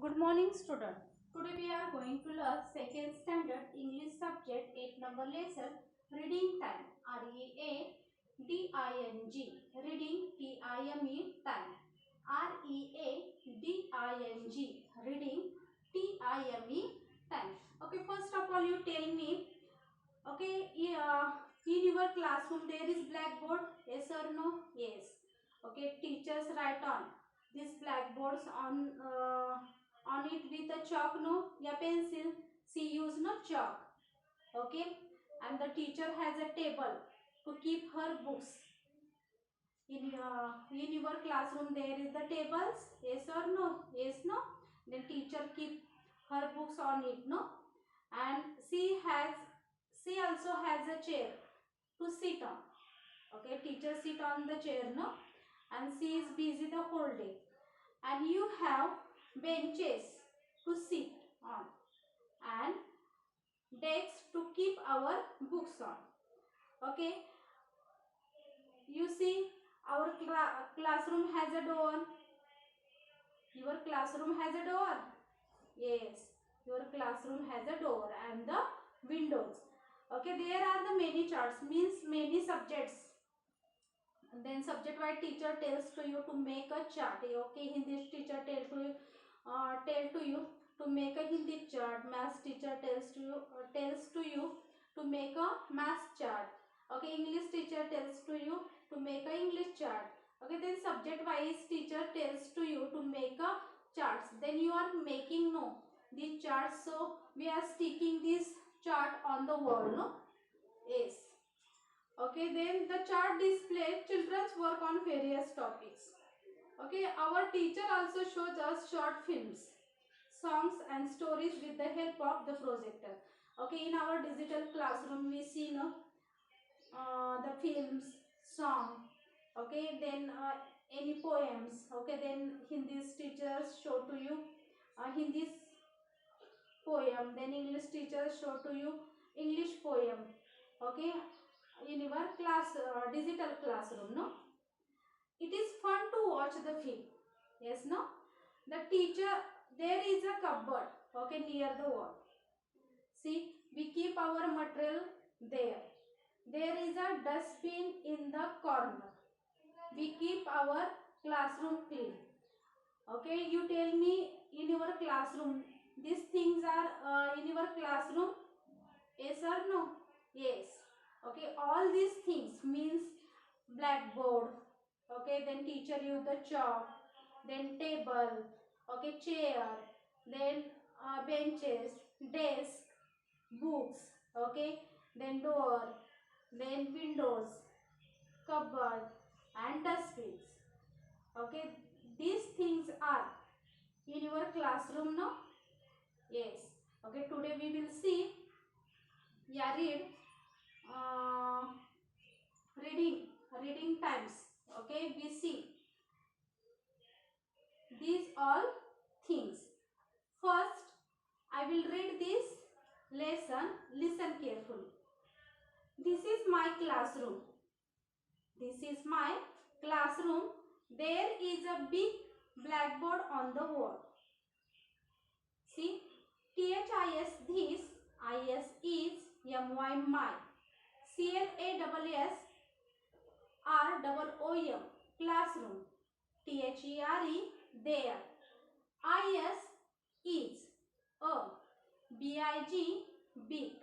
Good morning, student. Today we are going to learn second standard English subject 8 number lesson reading time. READING reading TIME time. READING reading TIME time. Okay, first of all you tell me. Okay, in your classroom there is blackboard. Yes or no? Yes. Okay, teachers write on these blackboards on it with a chalk, no, yeah, pencil. She use no chalk. Okay, and the teacher has a table to keep her books. In your classroom there is the tables. Yes or no? Yes, no. Then teacher keep her books on it, no, and she also has a chair to sit on. Okay, teacher sit on the chair, no, and she is busy the whole day. And you have benches to sit on and desks to keep our books on. Okay, you see our classroom has a door. Your classroom has a door. Yes, your classroom has a door and the windows. Okay, there are the many charts, means many subjects. And then subject wise teacher tells to you to make a chart. Okay, Hindi teacher tell to you to make a Hindi chart. Maths teacher tells to you to make a maths chart. Okay, English teacher tells to you to make a English chart. Okay, then subject wise teacher tells to you to make a charts. Then you are making, no, these charts. So we are sticking this chart on the wall, no. Yes. Okay, then the chart display children's work on various topics. Okay, our teacher also shows us short films, songs and stories with the help of the projector. Okay, in our digital classroom we see, no, the films, song. Okay, then any poems. Okay, then Hindi teachers show to you Hindi poem. Then English teachers show to you English poem. Okay, in your digital classroom, no, it is fun to watch the film. Yes, no, the teacher, there is a cupboard, okay, near the wall. See, we keep our material there. There is a dustbin in the corner. We keep our classroom clean. Okay, you tell me, in your classroom these things are in your classroom. Yes or no? Yes. Okay, all these things means blackboard. Okay, then teacher use the chalk, then table, okay, chair, then benches, desk, books, okay, then door, then windows, cupboard and dustbins. Okay, these things are in your classroom, no? Yes. Okay, today we will see, yeah, uh, reading times. Okay, we see these all things. First I will read this lesson. Listen carefully. This is my classroom. This is my classroom. There is a big blackboard on the wall. See, THIS this, IS is, MY my, CLASS ROOM classroom, THERE there, IS is, a, BIG big,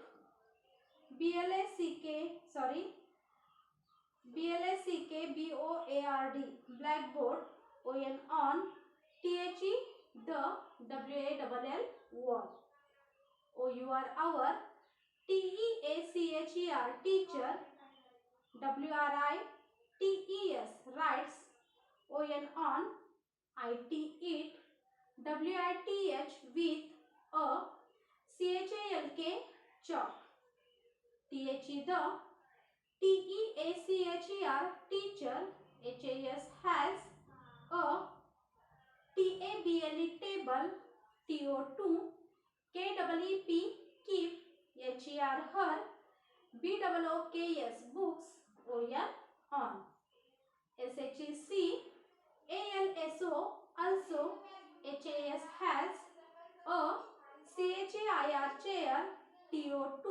BLACK blackboard, on, THE the, WALL wall, OUR our, TEACHER teacher, WRITES writes, on, IT it, WITH with, a, CHALK chalk, THE the, TEACHER teacher, HAS has, a, TABLE table, TO2, KEEP keep, HER her, BOOKS books, on, SHEC ALSO also, HAS has, CHIR chair, TO2,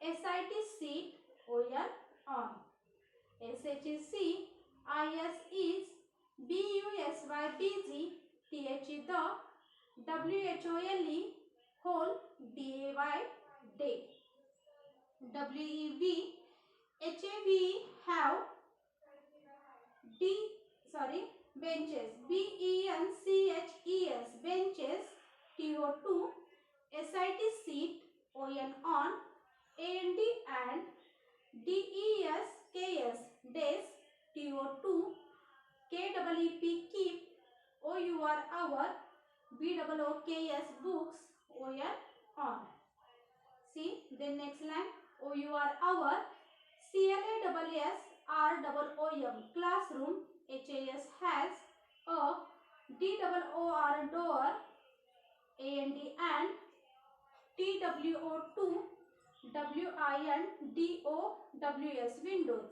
SIT seat, ON on. SH is C, IS is BUSY busy, TH is the, WHOLE whole, DAY day. WEV, HAV have, benches, BENCHES benches, TO2, SIT seat, ON on, AND and DESKS desk, TO2, KEEP keep, OUR hour, BOOKS books, ON on. See, then next line, OUR hour, CLASS ROOM classroom, HAS has, a DOOR door, AND and TWO2 WINDOWS windows.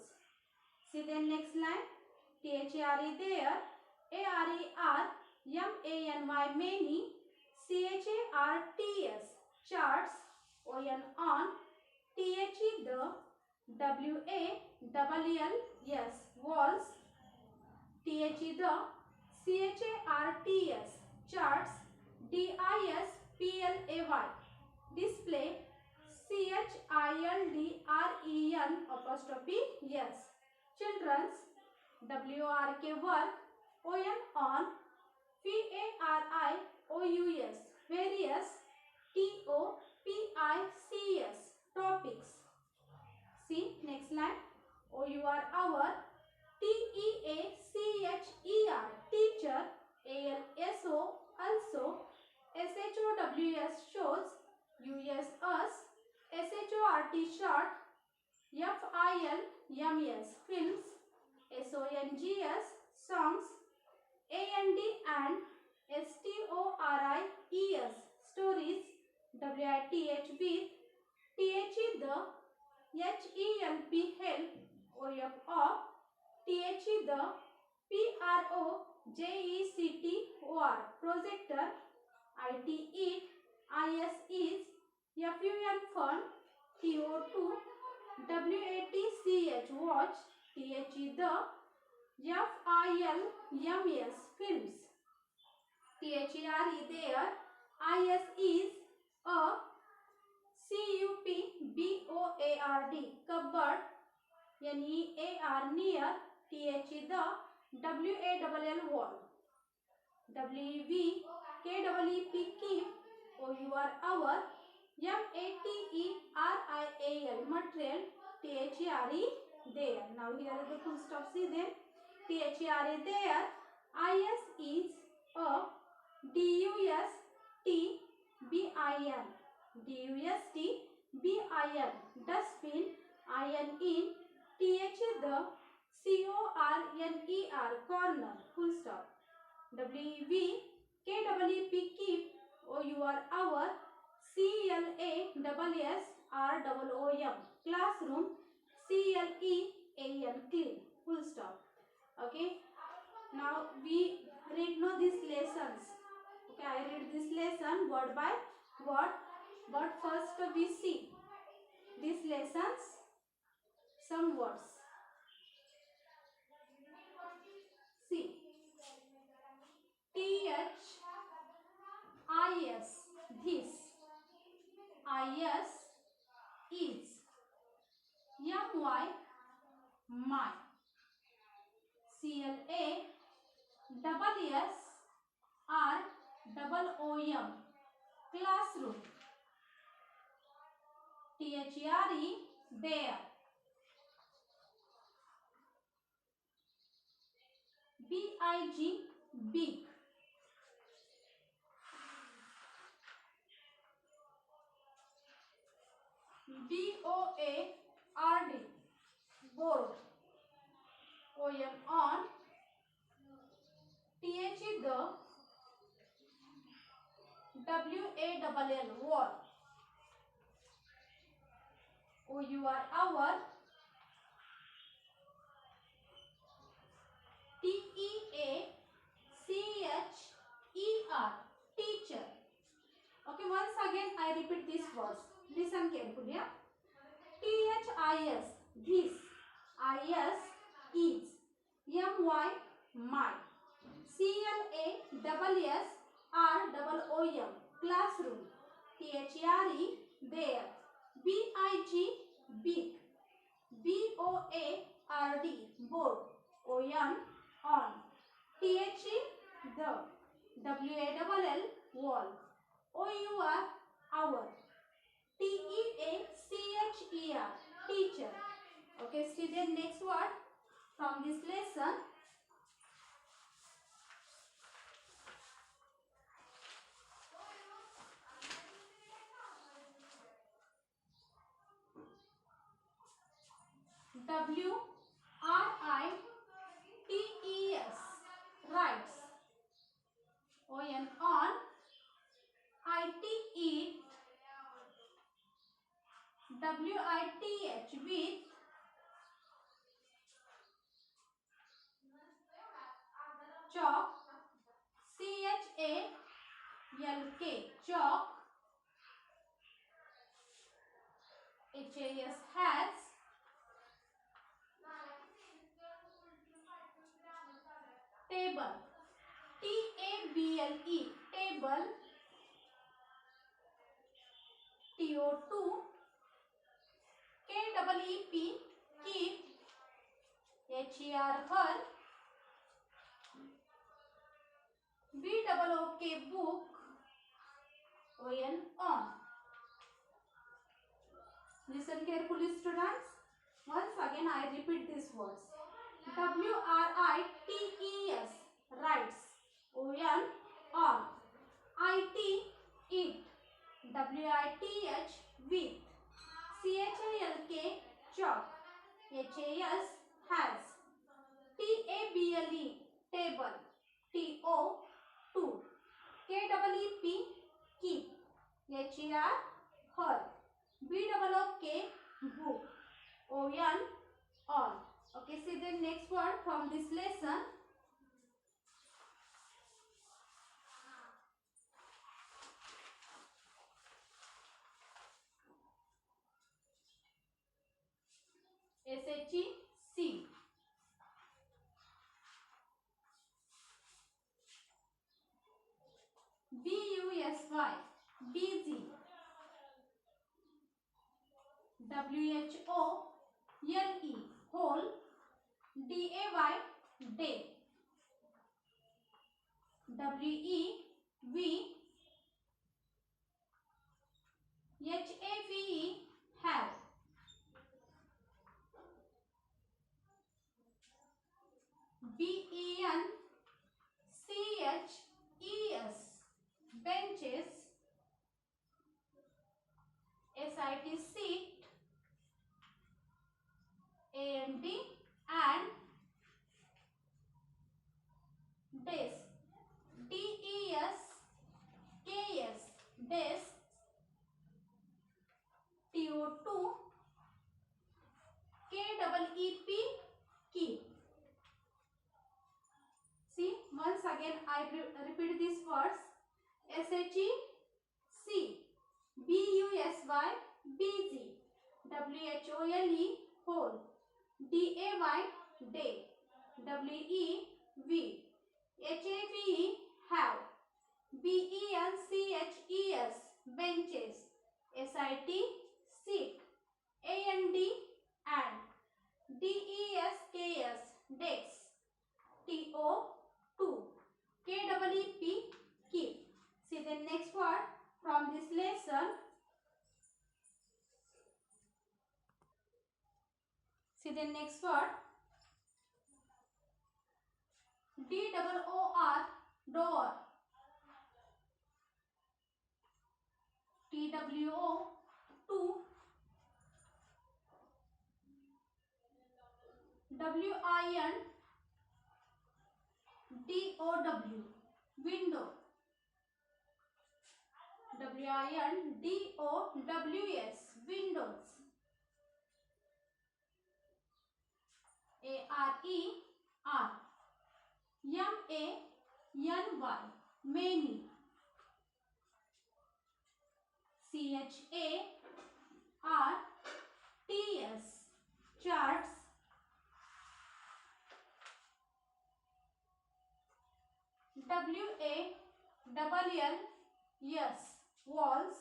See then next line, THERE there, ARER MANY many, CHARTS charts, ON on, THE the, WALLS walls, THE the, CHARTS charts, DISPLAY display, CHILDREN apostrophe yes. Children's, WORK work, ON on, VARIOUS various, TOPICS topics. See next line, OUR hour, TEACHER teacher, ALSO also, SHOWS shows, US us, SHORT short, FILMS films, SONGS songs, AND and STORIES stories, WITH with, THE the, HELP help, OF off, THE the, PROJECTOR projector, IT it, IS is, FUN fun, TO2, WATCH watch, THE the, FILMS films, THERE there, IS is, a CUPBOARD cupboard, NEAR near, THE the, WALL wall, WEV KEEP keep, OUR hour, MATERIAL material, THERE there. Now here is the full stop. See them, THERE there, IS is, a DUSTBIN dustbin, IN in, THE the, CORNER corner, full stop. WEV KEEP keep, OUR hour, CLASSROOM classroom, CLEAN clean, full stop. Okay, now we read now these lessons. Okay, I read this lesson word by word, but first we see these lessons, some words. See, THIS, this, IS is, MY my, CLASSROOM classroom, THERE there, BIG big, BOARD board, ON on, THE the, WALL wall, OUR hour, TEACHER teacher. Okay, Okay, once again I repeat these words. Listen carefully. Yeah? THIS, this. IS, is. MY, my. CLASS, ROOM, classroom. THERE, there. BIG, big. BOARD, board. ON, on. THE, the. WALL, wall. OUR, our. TEACHER, teacher. Okay, student, next word from this lesson. WRITES, writes. On. IT, eat. WITH, with. Chalk. CHALK, chalk. HAS, has. Table. TABLE, table. TO2. KEEP, keep. HER, her. BOOK, book. On. Listen carefully, students. Once again I repeat these words. WRITES, writes. On. IT, it. WITH, with. CHALK, chalk. HAS, has. TABLE, table. TO2. KEEP, keep. HER, her. BOOK, book. On. Okay, see the next word from this lesson. SHEC. BUSY, busy. WHOLE, whole. DAY, day. WEV, have. BENCHES, benches. SIT, seat. AND, and. Desk. DESKS, desk. TO2. KEEP, keep. See, once again I repeat these words. SHEC, BUSY, busy. WHOLE, whole. DAY, day. WEV, have. BENCHES, benches. SIT, seat. AND, and. DESKS, desk. TO2. KEEP, keep. See the next word from this lesson. See the next word. DOOR, door. TWO2. WINDOW, window. WINDOWS, windows. ARE, MANY, many. CHARTS, charts. WALLS, walls.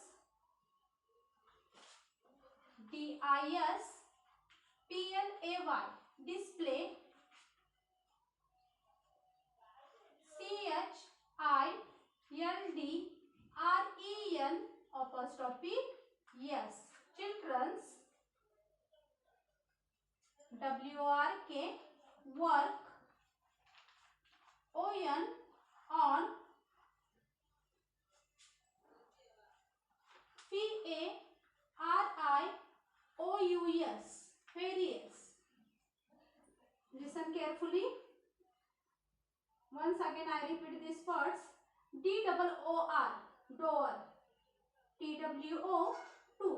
DISPLAY, display. CHILDREN, apostrophe yes, children's. WORK, work. ON, on. FARIOUS, furious. Listen carefully. Once again I repeat these words. DOOR, door. TWO, two.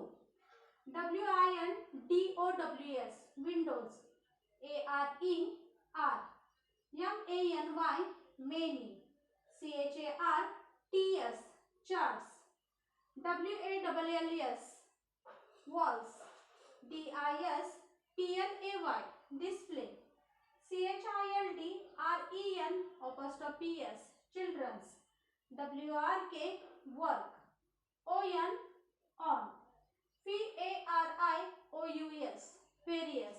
WINDOWS, windows. ARER, MANY, CHARTS, charts. WALLS, walls. DISPLAY, display. CHILDREN, apostrophe s, children's. WORK, work. ON, on. FARIOUS, furious.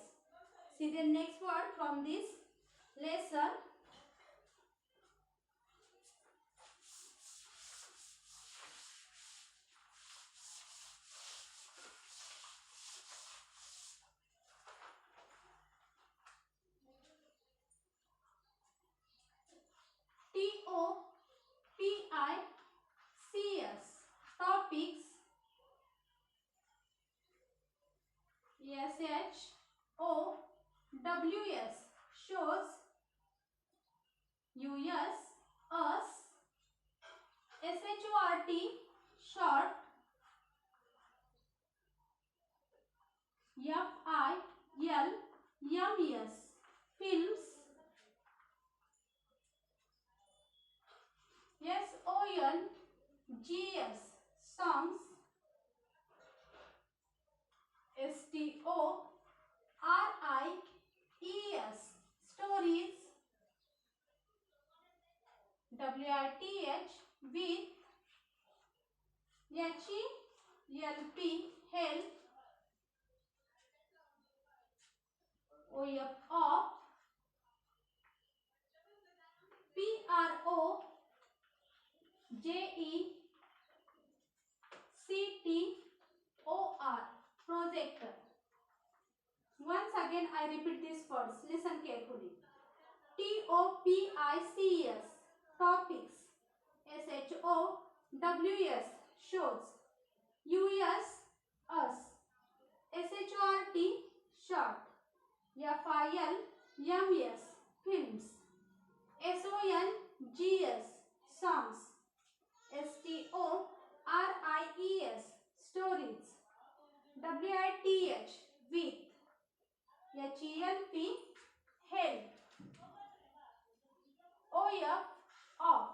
See the next word from this lesson. TOPICS, topics. SHOWS, shows. US, us. SHORT, short. FILMS, films. SONGS, songs. STORIES, stories. WITH, with. HELP, help. OF, off. PROJECTOR, projector. Once again I repeat these words. Listen carefully. TOPICS, topics. SHOWS, shows. US, us. SHORT, short. FILMS, films. SONGS, songs. STORIES, stories. WITH, with. HELP, help. OF, off.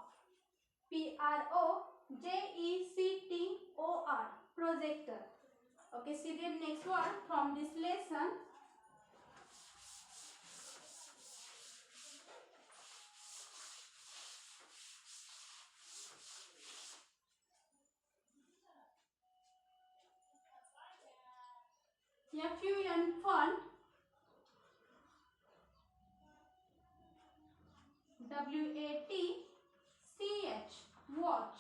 PROJECTOR, projector. Okay, see the next one from this lesson. FUN, fun. WATCH, watch.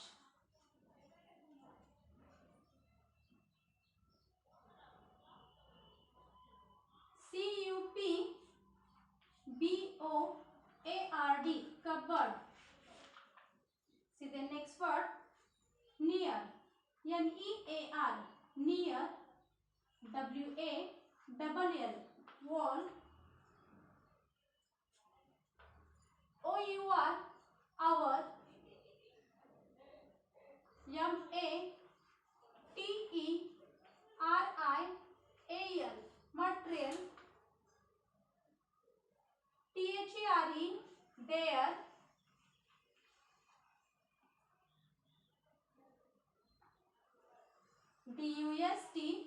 CUPBOARD, cupboard. See the next word. Near, NEAR, near. WALL, wall. OUR, hour. MATERIAL, material. THERE, there. DUSTBIN,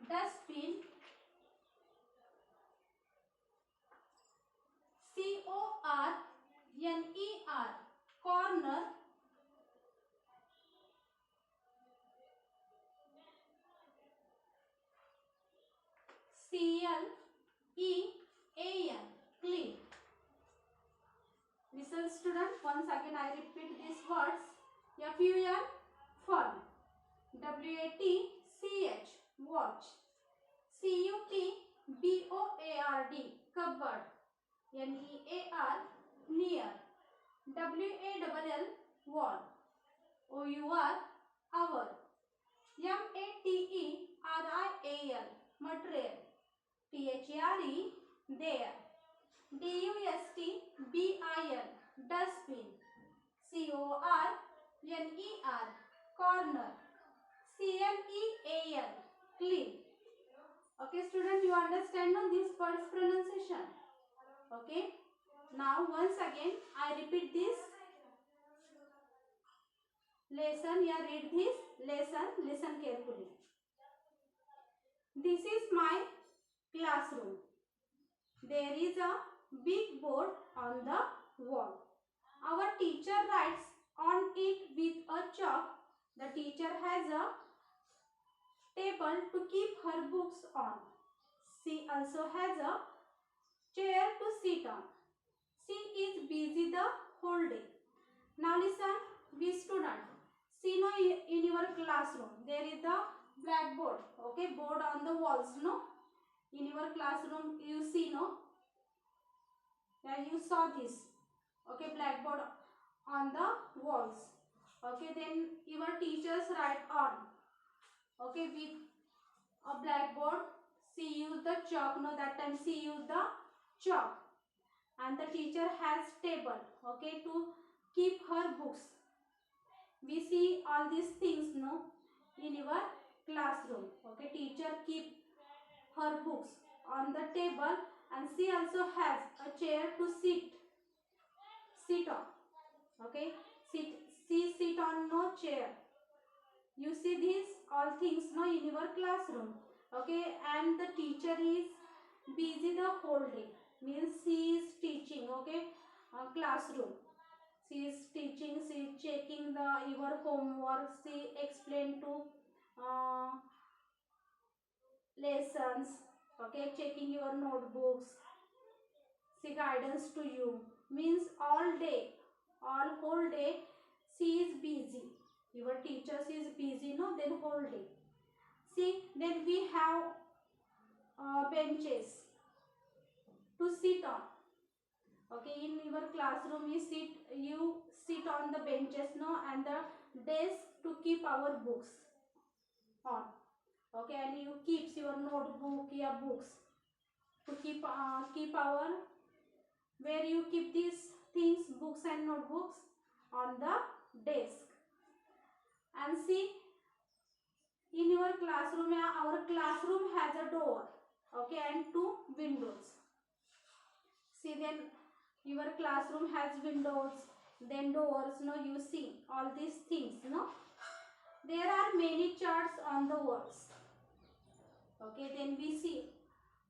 dustbin. CORNER, corner. CLEAN, clean. Listen student, once again I repeat these words. FUN, fun. WATCH, watch. CUTBOARD, cupboard. NEAR, near. WALL, wall. OUR, hour. MATERIAL, material. THERE, there. DUSTBIN, dustbin. CORNER, corner. CLEAN, clean. Okay student, you understand now this words pronunciation? Okay, now once again I repeat this lesson. Yeah, read this lesson, listen carefully. This is my classroom. There is a big board on the wall. Our teacher writes on it with a chalk. The teacher has a table to keep her books on. She also has a chair to sit on. She is busy the whole day. Now listen, we student. See no, in your classroom there is the blackboard. Okay, board on the walls. No, in your classroom you see no. Yeah, you saw this. Okay, blackboard on the walls. Okay, then your teachers write on. Okay, with a blackboard. She used the chalk. No, that time she used the chalk. And the teacher has table. Okay, to keep her books. We see all these things no in your classroom. Okay, teacher keep her books on the table, and she also has a chair to sit on. Okay, she sit on no chair. You see these all things no in your classroom. Okay, and the teacher is busy the whole day, means she is teaching. Okay, classroom. She is teaching, she is checking the your homework, she explain to lessons. Okay, checking your notebooks, she guidance to you, means all day, all whole day she is busy. Your teacher is busy no, then whole day. See, then we have benches to sit on. Okay, in your classroom you sit on the benches no, and the desk to keep our books on. Okay, and you keeps your notebook, your books to keep our, where you keep these things, books and notebooks, on the desk. And see, in your classroom, our classroom has a door. Okay, and two windows. See, then your classroom has windows, then doors. No, you see all these things. No, there are many charts on the walls. Okay, then we see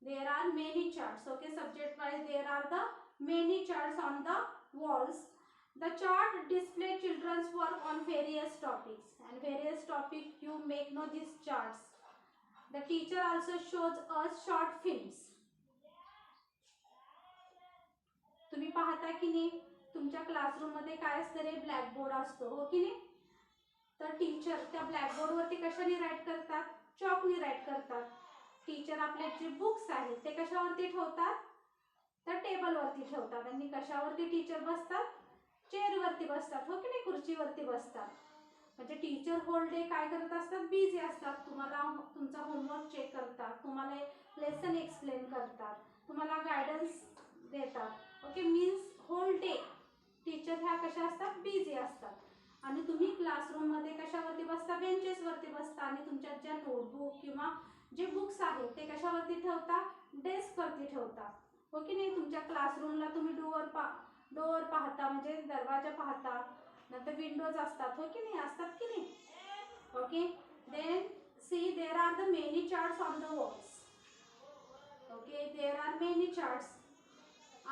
there are many charts. Okay, subject wise there are the many charts on the walls. The chart display children's work on various topics, and various topic you make know these charts. The teacher also shows us short films. तुम्ही पाहता की नाही, तुमच्या classroom मध्ये काय असतं रे, blackboard असतो हो की नाही. तर टीचर त्या ब्लॅकबोर्ड वरती कशाने राईट करतात, चॉकने राईट करतात. टीचर आपले जे बुक्स आहेत ते कशावरती ठेवतात, तर टेबल वरती ठेवतात. आणि कशावरती टीचर बसतात, चेअर वरती बसतात हो की नाही, खुर्चीवरती बसतात. म्हणजे टीचर होल डे काय करत असतात, बिझी असतात. तुम्हाला तुमचा होमवर्क चेक करतात, तुम्हाला लेसन एक्सप्लेन करतात, तुम्हाला गायडन्स देतात. Okay, means whole day teacher ह्या कशा असतात, बिझी असतात. आणि तुम्ही क्लासरूम मध्ये कशावरती बसता, बेंचेस वरती बसता. आणि तुमच्या ज्या नोटबुक किंवा जे बुक्स आहेत ते कशावरती ठेवता, डेस्क वरती ठेवता हो की नाही. तुमच्या क्लासरूमला तुम्ही डोअर पाहता, म्हणजे दरवाजा पाहता. नंतर विंडोज असतात, हो की नाही, असतात की नाही. Okay, then see there are the many charts on the walls. Okay, there are many charts.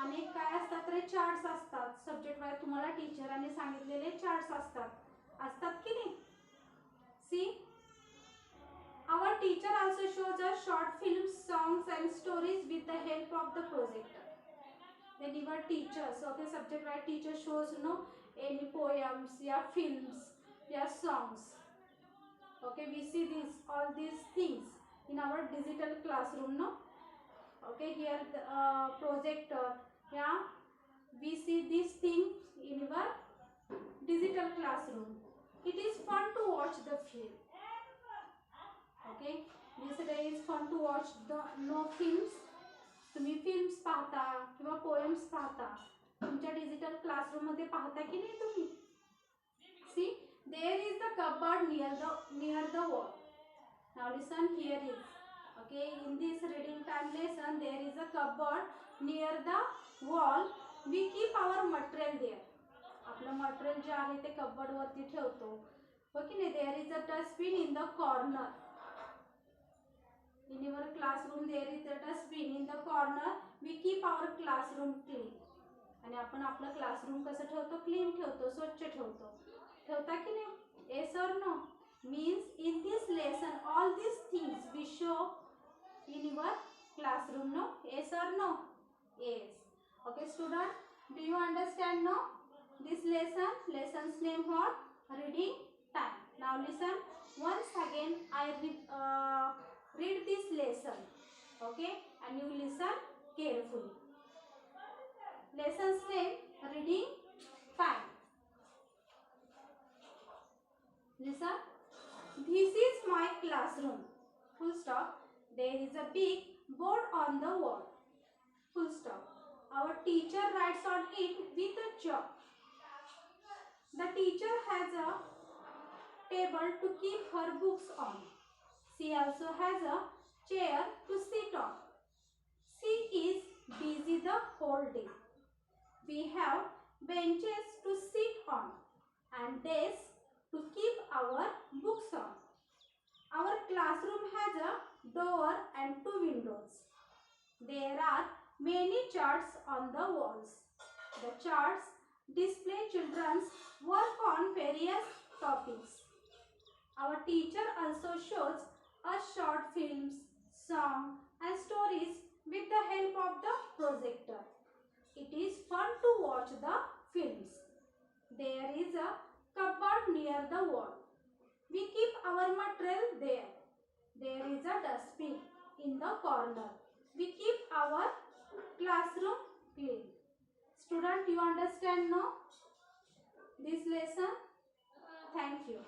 अनेक काय असतात रे, चार्ट्स असतात. सब्जेक्ट वाईज तुम्हाला टीचरांनी सांगितलेले चार्ट्स असतात की नाही. सी our teacher also shows us short films, songs and stories with the help of the projector. Then your teachers, okay, subject wise teacher shows any poems, yeah, films, yeah, songs. Okay, we see all these things in our digital classroom, no. Okay, here the projector, yeah, we see these things in our digital classroom. It is fun to watch the film. Okay, this day is fun to watch the films. तुम्ही films पाहता किंवा poems पाहता, तुमच्या digital classroom मध्ये पाहता की नाही तुम्ही. See there is the cupboard near the wall. Now listen, here is, okay, in this reading time lesson there is a cupboard near the wall. We keep our material there. आपलं material जे आहे ते cupboard वरती ठेवतो, हो की नाही. There is a dustbin in the corner. In your classroom there is a dustbin in the corner. We keep our classroom clean. आणि आपण आपलं क्लासरूम कसं ठेवतो, क्लीन ठेवतो, स्वच्छ ठेवतो. ठेवता की नाही. yes or no? Means in this lesson all these things we show in your classroom, no? yes or no? Yes. Okay student, do you understand, no? This lesson's name what? Reading time. Now listen once again. I read this lesson, okay, and you listen carefully. Lesson's name, reading time. Listen, this is my classroom, full stop. There is a big board on the wall, full stop. Our teacher writes on it with a chalk. The teacher has a table to keep her books on. She also has a chair to sit on. She is busy the whole day. We have benches to sit on and desks to keep our books on. Our classroom has a door and 2 windows. There are many charts on the walls. The charts display children's work on various topics. Our teacher also shows us short films, songs and stories with the help of the projector. It is fun to watch the films. There is a cupboard near the wall. We keep our material there. There is a dustbin in the corner. We keep our classroom clean. Student, you understand now this lesson? Thank you.